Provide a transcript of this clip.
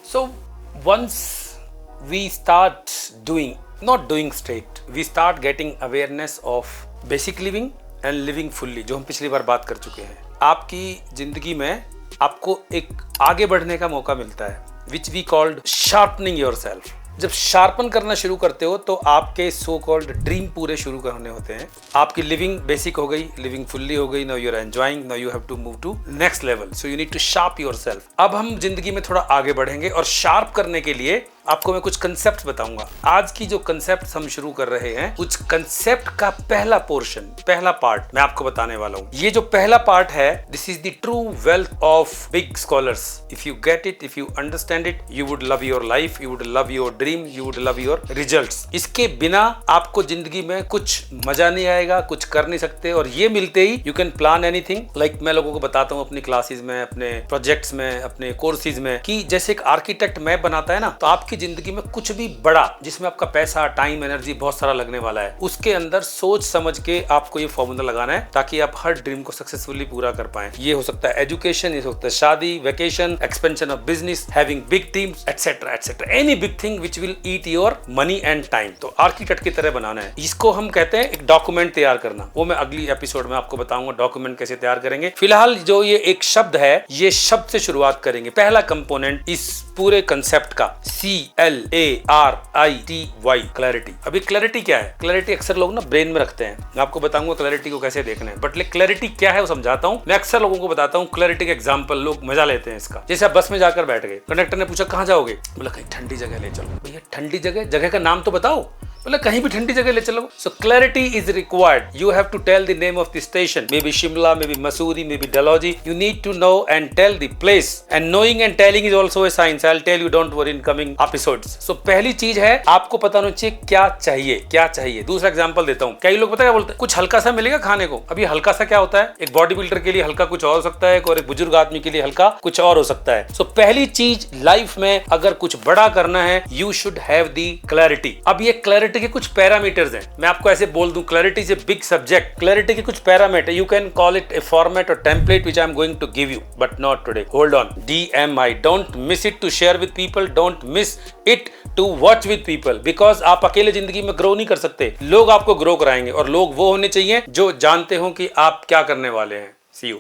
So once we start doing, not doing straight, we start getting awareness of basic living and living fully, जो हम पिछली बार बात कर चुके हैं। आपकी जिंदगी में आपको एक आगे बढ़ने का मौका मिलता है, which we called sharpening yourself। जब शार्पन करना शुरू करते हो तो आपके सो कॉल्ड ड्रीम पूरे शुरू करने होते हैं। आपकी लिविंग बेसिक हो गई, लिविंग फुल्ली हो गई, now you are enjoying, now you have to move to next level, so you need to sharp yourself. अब हम जिंदगी में थोड़ा आगे बढ़ेंगे और शार्प करने के लिए आपको मैं कुछ कंसेप्ट बताऊंगा। आज की जो कंसेप्ट हम शुरू कर रहे हैं, उस कंसेप्ट का पहला पोर्शन, पहला पार्ट मैं आपको बताने वाला हूं। ये जो पहला पार्ट है, this is the true wealth of big scholars. If you get it, if you understand it, you would love your life, you would love your dream, you would love your results. इसके बिना आपको जिंदगी में कुछ मजा नहीं आएगा, कुछ कर नहीं सकते। और ये मिलते ही you can plan anything. Like मैं लोगों को बताता हूँ अपनी क्लासेस में, अपने प्रोजेक्ट्स में, अपने कोर्सेज में, कि जैसे एक आर्किटेक्ट मैप बनाता है ना, तो आपकी जिंदगी में कुछ भी बड़ा जिसमें आपका पैसा, टाइम, एनर्जी बहुत सारा लगने वाला है, उसके अंदर सोच समझ के आपको ये फॉर्मूला लगाना है ताकि आप हर ड्रीम को सक्सेसफुली पूरा कर पाए। ये हो सकता है एजुकेशन, ये हो सकता है शादी, vacation, expansion of business, having big teams, etcetera etcetera, any big thing which will eat your money and time. तो आर्किटेक्ट की तरह बनाना है। इसको हम कहते हैं एक डॉक्यूमेंट तैयार करना। वो मैं अगली एपिसोड में आपको बताऊंगा डॉक्यूमेंट कैसे तैयार करेंगे। फिलहाल जो ये एक शब्द है, ये शब्द से शुरुआत करेंगे। पहला कंपोनेंट इस पूरे कंसेप्ट का, CLARITY, क्लैरिटी। अभी क्लैरिटी क्या है? क्लैरिटी अक्सर लोग ना ब्रेन में रखते हैं। मैं आपको बताऊंगा क्लैरिटी को कैसे देखना है, बट क्लैरिटी क्या है वो समझाता हूँ। मैं अक्सर लोगों को बताता हूँ क्लैरिटी का एग्जांपल, लोग मजा लेते हैं इसका। जैसे आप बस में जाकर बैठ गए, कंडक्टर ने पूछा कहाँ जाओगे, बोला कहीं ठंडी जगह ले चलो। भैया ठंडी जगह, जगह का नाम तो बताओ। बोले कहीं भी ठंडी जगह ले चलो। So clarity is required. You have to tell the name of the station, may be Shimla, may be Mussoorie, may be Dalhousie. You need to know and tell the place, and knowing and telling is also a science. I will tell you, don't worry in coming episodes. सो पहली चीज है, आपको पता होना चाहिए क्या चाहिए, क्या चाहिए। दूसरा एग्जांपल देता हूं। कई लोग पता क्या बोलते हैं, कुछ हल्का सा मिलेगा खाने को। अभी हल्का सा क्या होता है? एक बॉडी बिल्डर के लिए हल्का कुछ और हो सकता है, और एक बुजुर्ग आदमी के लिए हल्का कुछ और हो सकता है। सो पहली चीज लाइफ में अगर कुछ बड़ा करना है, you should have the clarity. अब ये क्लैरिटी के कुछ पैरामीटर्स हैं। मैं आपको ऐसे बोल दूं, clarity is a big subject. Clarity के कुछ parameter, you can call it a format और template which I am going to give you, but not today. Hold on, DMI, don't miss it to share with people, don't miss it to watch with people, because आप अकेले जिंदगी में grow नहीं कर सकते। लोग आपको ग्रो कराएंगे, और लोग वो होने चाहिए जो जानते हो कि आप क्या करने वाले हैं। सी यू।